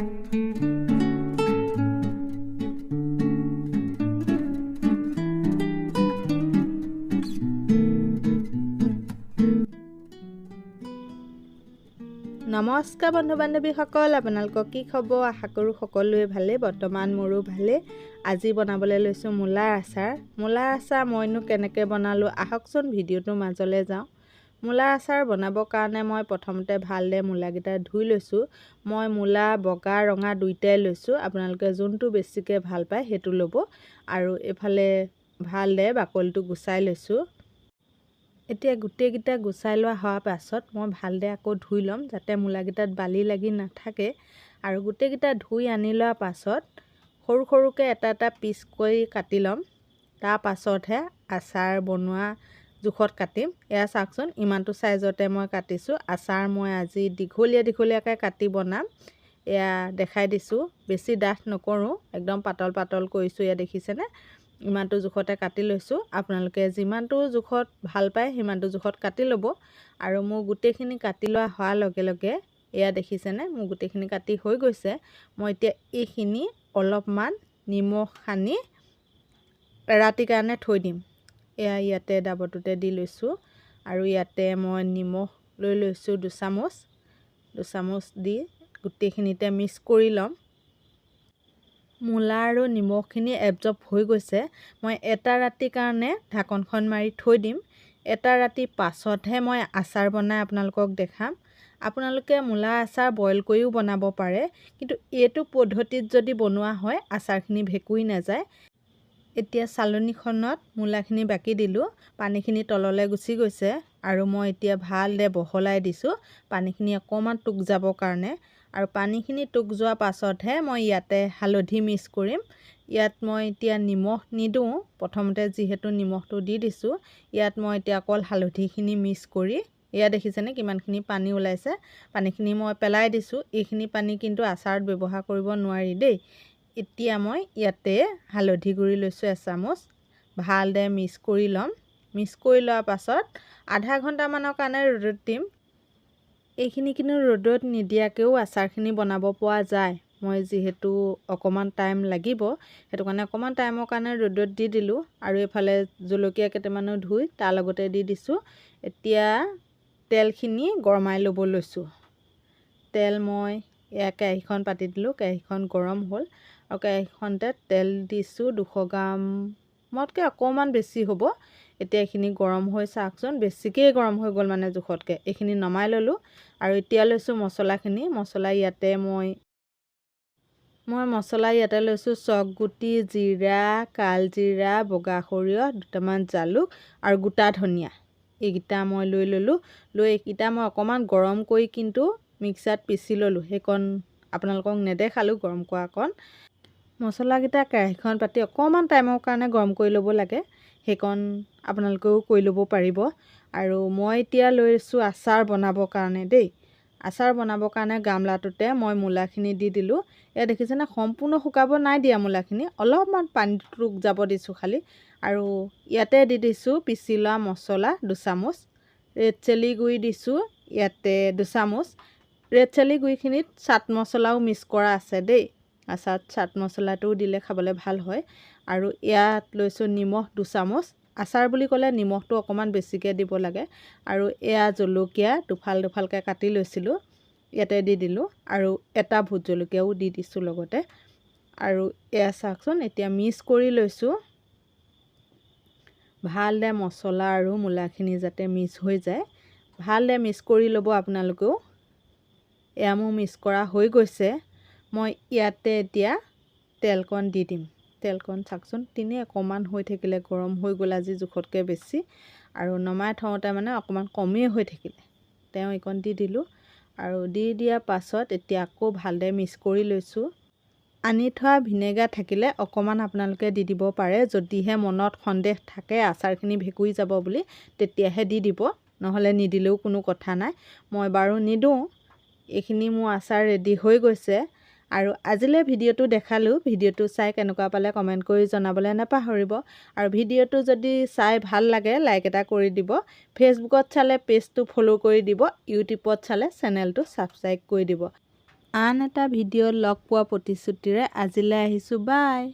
নমস্কাৰ বন্ধু বান্ধৱীসকল, আপোনালোকক কি খবৰ? আশা কৰোঁ সকলোৱে ভালে। বৰ্তমান মোৰো ভালে। আজি বনাবলৈ লৈছোঁ মূলাৰ আচাৰ। মূলাৰ আচাৰ মইনো কেনেকৈ বনালোঁ আহকচোন ভিডিঅ'টোৰ মাজলৈ যাওঁ। মূলাৰ আচাৰ বনাবৰ কাৰণে মই প্ৰথমতে ভালদৰে মূলাকেইটা ধুই লৈছোঁ। মই মূলা বগা ৰঙা দুইটাই লৈছোঁ। আপোনালোকে যোনটো বেছিকৈ ভাল পায় সেইটো ল'ব। আৰু এইফালে ভালদৰে বাকলিটো গুচাই লৈছোঁ। এতিয়া গোটেইকেইটা গুচাই লোৱা হোৱাৰ পাছত মই ভালদৰে আকৌ ধুই ল'ম, যাতে মূলাকেইটাত বালি লাগি নাথাকে। আৰু গোটেইকেইটা ধুই আনি লোৱাৰ পাছত সৰু সৰুকৈ এটা এটা পিচ কৰি কাটি ল'ম। তাৰ পাছতহে আচাৰ বনোৱা জোখত কাটিম। এয়া চাওকচোন, ইমানটো চাইজতে মই কাটিছোঁ। আচাৰ মই আজি দীঘলীয়াকৈ কাটি বনাম। এয়া দেখাই দিছোঁ, বেছি ডাঠ নকৰোঁ, একদম পাতল পাতল কৰিছোঁ। এয়া দেখিছেনে? ইমানটো জোখতে কাটি লৈছোঁ। আপোনালোকে যিমানটো জোখত ভাল পায় সিমানটো জোখত কাটি ল'ব। আৰু মোৰ গোটেইখিনি কাটি লোৱা হোৱাৰ লগে লগে এয়া দেখিছেনে, মোৰ গোটেইখিনি কাটি হৈ গৈছে। মই এতিয়া এইখিনি অলপমান নিমখ সানি ৰাতিৰ কাৰণে থৈ দিম। এয়া ইয়াতে ডাবৰটোতে দি লৈছোঁ। আৰু ইয়াতে মই নিমখ লৈ লৈছোঁ 2 চামুচ। 2 চামুচ দি গোটেইখিনিতে মিক্স কৰি ল'ম। মূলা আৰু নিমখখিনি এবজৰ্ব হৈ গৈছে। মই এটা ৰাতিৰ কাৰণে ঢাকনখন মাৰি থৈ দিম। এটা ৰাতি পাছতহে মই আচাৰ বনাই আপোনালোকক দেখাম। আপোনালোকে মূলা আচাৰ বইল কৰিও বনাব পাৰে, কিন্তু এইটো পদ্ধতিত যদি বনোৱা হয় আচাৰখিনি ভেঁকুৰি নাযায়। এতিয়া চালনীখনত মূলাখিনি বাকি দিলোঁ। পানীখিনি তললৈ গুচি গৈছে। আৰু মই এতিয়া ভালদৰে বহলাই দিছোঁ পানীখিনি অকণমান টুক যাবৰ কাৰণে। আৰু পানীখিনি টুক যোৱাৰ পাছতহে মই ইয়াতে হালধি মিক্স কৰিম। ইয়াত মই এতিয়া নিমখ নিদিওঁ, প্ৰথমতে যিহেতু নিমখটো দি দিছোঁ। ইয়াত মই এতিয়া অকল হালধিখিনি মিক্স কৰি, এয়া দেখিছেনে কিমানখিনি পানী ওলাইছে। পানীখিনি মই পেলাই দিছোঁ। এইখিনি পানী কিন্তু আচাৰত ব্যৱহাৰ কৰিব নোৱাৰি দেই। এতিয়া মই ইয়াতে হালধি গুড়ি লৈছোঁ 1 চামুচ। ভালদৰে মিক্স কৰি ল'ম। মিক্স কৰি লোৱাৰ পাছত আধা ঘণ্টামানৰ কাৰণে ৰ'দত দিম। এইখিনি কিন্তু ৰ'দত নিদিয়াকৈও আচাৰখিনি বনাব পৰা যায়। মই যিহেতু অকণমান টাইম লাগিব, সেইটো কাৰণে অকণমান টাইমৰ কাৰণে ৰ'দত দি দিলোঁ। আৰু এইফালে জলকীয়া কেইটামানো ধুই তাৰ লগতে দি দিছোঁ। এতিয়া তেলখিনি গৰমাই ল'ব লৈছোঁ। তেল মই এয়া কেৰাহীখন পাতি দিলোঁ। কেৰাহীখন গৰম হ'ল আৰু কেৰাহীখনতে তেল দিছোঁ 200 গ্ৰামতকৈ অকণমান বেছি হ'ব। এতিয়া এইখিনি গৰম হৈ চাওকচোন, বেছিকৈ গৰম হৈ গ'ল মানে জোখতকৈ। এইখিনি নমাই ল'লোঁ। আৰু এতিয়া লৈছোঁ মছলাখিনি। মছলা ইয়াতে মই লৈছোঁ চকগুটি, জিৰা, কালজিৰা, বগা সৰিয়হ, 2টামান জালুক আৰু গোটা ধনিয়া। এইকেইটা মই লৈ ল'লোঁ। লৈ এইকেইটা মই অকণমান গৰম কৰি কিন্তু মিক্সাৰত পিচি ল'লোঁ। সেইকণ আপোনালোকক নেদেখালোঁ গৰম কৰাকণ। মছলাকেইটা কেৰাহীখন পাতি অকণমান টাইমৰ কাৰণে গৰম কৰি ল'ব লাগে। সেইকণ আপোনালোকেও কৰি ল'ব পাৰিব। আৰু মই এতিয়া লৈছোঁ আচাৰ বনাবৰ কাৰণে দেই। আচাৰ বনাবৰ কাৰণে গামলাটোতে মই মূলাখিনি দি দিলোঁ। এয়া দেখিছেনে, সম্পূৰ্ণ শুকাব নাই দিয়া মূলাখিনি, অলপমান পানীটো যাব দিছোঁ খালি। আৰু ইয়াতে দি দিছোঁ পিচি লোৱা মছলা 2 চামুচ। ৰেড চিলি গুড়ি দিছোঁ ইয়াতে 2 চামুচ। ৰেড চিলি গুড়িখিনিত চাট মছলাও মিক্স কৰা আছে দেই। আচাৰত চাট মছলাটোও দিলে খাবলৈ ভাল হয়। আৰু ইয়াত লৈছোঁ নিমখ 2 চামুচ। আচাৰ বুলি ক'লে নিমখটো অকণমান বেছিকৈ দিব লাগে। আৰু এয়া জলকীয়া দুফালকৈ কাটি লৈছিলোঁ, ইয়াতে দি দিলোঁ। আৰু এটা ভোট জলকীয়াও দি দিছোঁ লগতে। আৰু এয়া চাওকচোন, এতিয়া মিক্স কৰি লৈছোঁ। ভালদৰে মছলা আৰু মূলাখিনি যাতে মিক্স হৈ যায়, ভালদৰে মিক্স কৰি ল'ব আপোনালোকেও। এয়া মোৰ মিক্স কৰা হৈ গৈছে। মই ইয়াতে এতিয়া তেলকণ দি দিম। তেলকণ চাওকচোন, তিনি অকণমান হৈ থাকিলে, গৰম হৈ গ'ল আজি জোখতকৈ বেছি। আৰু নমাই থওঁতে মানে অকণমান কমেই হৈ থাকিলে, তেওঁ এইকণ দি দিলোঁ। আৰু দি দিয়াৰ পাছত এতিয়া আকৌ ভালদৰে মিক্স কৰি লৈছোঁ। আনি থোৱা ভিনেগাৰ থাকিলে অকণমান আপোনালোকে দি দিব পাৰে। যদিহে মনত সন্দেহ থাকে আচাৰখিনি ভেঁকুৰি যাব বুলি, তেতিয়াহে দি দিব, নহ'লে নিদিলেও কোনো কথা নাই। মই বাৰু নিদিওঁ। এইখিনি মোৰ আচাৰ ৰেডি হৈ গৈছে। আৰু আজিলৈ ভিডিঅ'টো দেখালোঁ। ভিডিঅ'টো চাই কেনেকুৱা পালে কমেণ্ট কৰি জনাবলৈ নাপাহৰিব। আৰু ভিডিঅ'টো যদি চাই ভাল লাগে লাইক এটা কৰি দিব। ফেচবুকত চালে পেজটো ফ'ল' কৰি দিব। ইউটিউবত চালে চেনেলটো ছাবস্ক্ৰাইব কৰি দিব। আন এটা ভিডিঅ'ত লগ পোৱা প্ৰতিশ্ৰুতিৰে আজিলৈ আহিছোঁ, বাই।